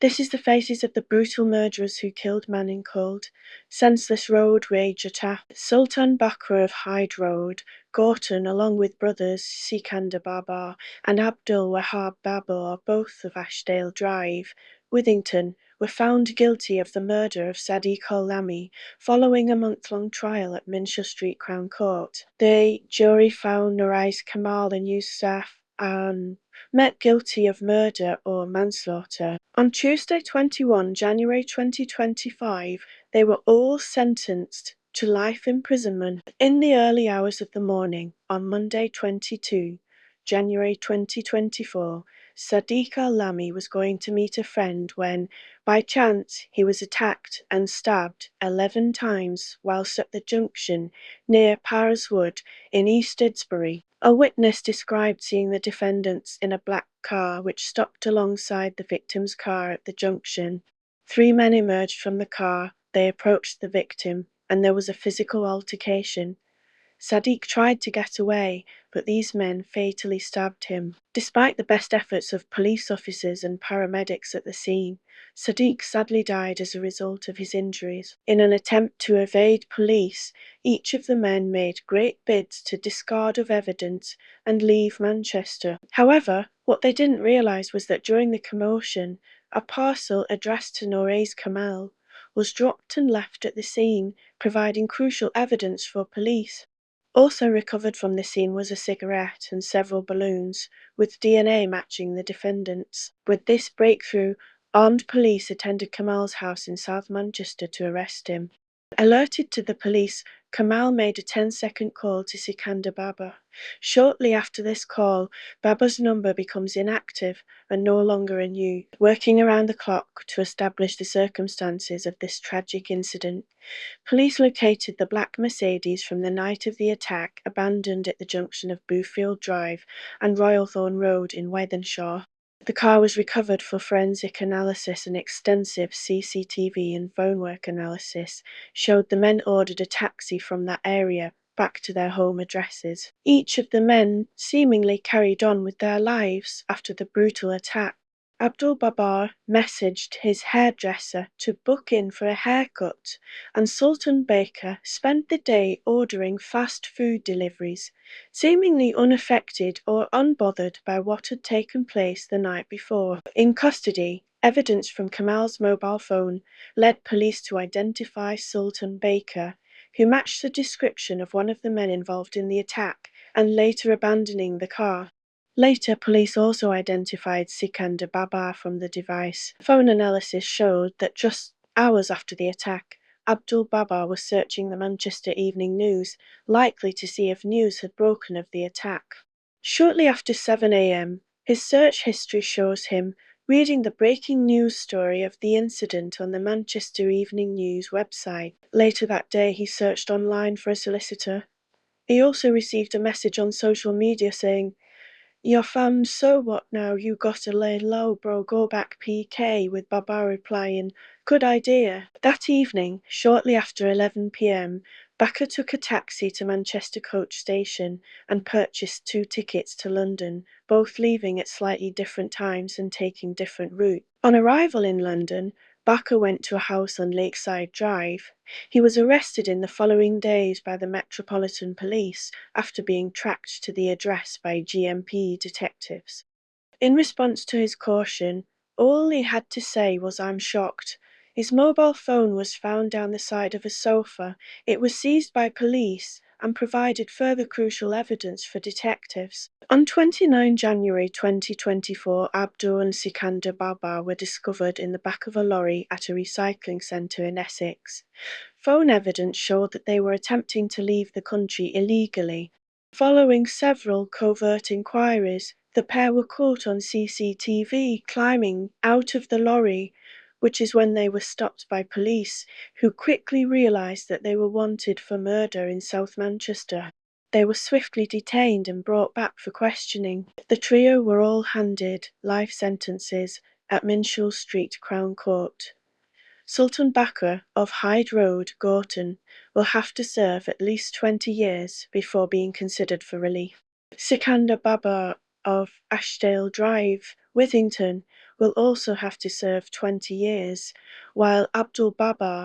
This is the faces of the brutal murderers who killed man in cold. Senseless road rage attack. Sultan Bakr of Hyde Road, Gorton, along with brothers Sikander Babar and Abdul Wahab Babar, both of Ashdale Drive, Withington, were found guilty of the murder of Sadiq Al-Lami following a month-long trial at Minshull Street Crown Court. The jury found Noraiz, Kamal and Yousaf and met guilty of murder or manslaughter. On Tuesday 21 January 2025, they were all sentenced to life imprisonment. In the early hours of the morning on Monday 22 January 2024, Sadiq Al-Lami was going to meet a friend when, by chance, he was attacked and stabbed 11 times whilst at the junction near Parrs Wood in East Didsbury. A witness described seeing the defendants in a black car which stopped alongside the victim's car at the junction. 3 men emerged from the car, they approached the victim, and there was a physical altercation. Sadiq tried to get away, but these men fatally stabbed him. Despite the best efforts of police officers and paramedics at the scene, Sadiq sadly died as a result of his injuries. In an attempt to evade police, each of the men made great bids to discard of evidence and leave Manchester. However, what they didn't realise was that during the commotion, a parcel addressed to Noraiz Kamal was dropped and left at the scene, providing crucial evidence for police. Also recovered from the scene was a cigarette and several balloons, with DNA matching the defendants. With this breakthrough, armed police attended Kamal's house in South Manchester to arrest him. Alerted to the police, Kamal made a 10-second call to Sikander Babar. Shortly after this call, Babar's number becomes inactive and no longer in use, working around the clock to establish the circumstances of this tragic incident. Police located the black Mercedes from the night of the attack, abandoned at the junction of Boothfield Drive and Royalthorne Road in Withington. The car was recovered for forensic analysis, and extensive CCTV and phone work analysis showed the men ordered a taxi from that area back to their home addresses. Each of the men seemingly carried on with their lives after the brutal attack. Abdul Babar messaged his hairdresser to book in for a haircut, and Sultan Baker spent the day ordering fast food deliveries, seemingly unaffected or unbothered by what had taken place the night before. In custody, evidence from Kamal's mobile phone led police to identify Sultan Baker, who matched the description of one of the men involved in the attack and later abandoning the car. Later, police also identified Sikander Babar from the device. Phone analysis showed that just hours after the attack, Abdul Babar was searching the Manchester Evening News, likely to see if news had broken of the attack. Shortly after 7 a.m, his search history shows him reading the breaking news story of the incident on the Manchester Evening News website. Later that day, he searched online for a solicitor. He also received a message on social media saying, "You're found, so what now? You gotta lay low, bro, go back PK," with Babar replying, "Good idea." That evening, shortly after 11 p.m, Bakr took a taxi to Manchester Coach Station and purchased 2 tickets to London, both leaving at slightly different times and taking different routes. On arrival in London, Bakr went to a house on Lakeside Drive. He was arrested in the following days by the Metropolitan Police after being tracked to the address by GMP detectives. In response to his caution, all he had to say was, "I'm shocked." His mobile phone was found down the side of a sofa. It was seized by police and provided further crucial evidence for detectives. On 29 January 2024, Abdul and Sikander Babar were discovered in the back of a lorry at a recycling centre in Essex. Phone evidence showed that they were attempting to leave the country illegally. Following several covert inquiries, the pair were caught on CCTV climbing out of the lorry, which is when they were stopped by police, who quickly realised that they were wanted for murder in South Manchester. They were swiftly detained and brought back for questioning. The trio were all handed life sentences at Minshull Street Crown Court. Sultan Bakr of Hyde Road, Gorton, will have to serve at least 20 years before being considered for relief. Sikander Babar of Ashdale Drive, Withington, will also have to serve 20 years, while Abdul Babar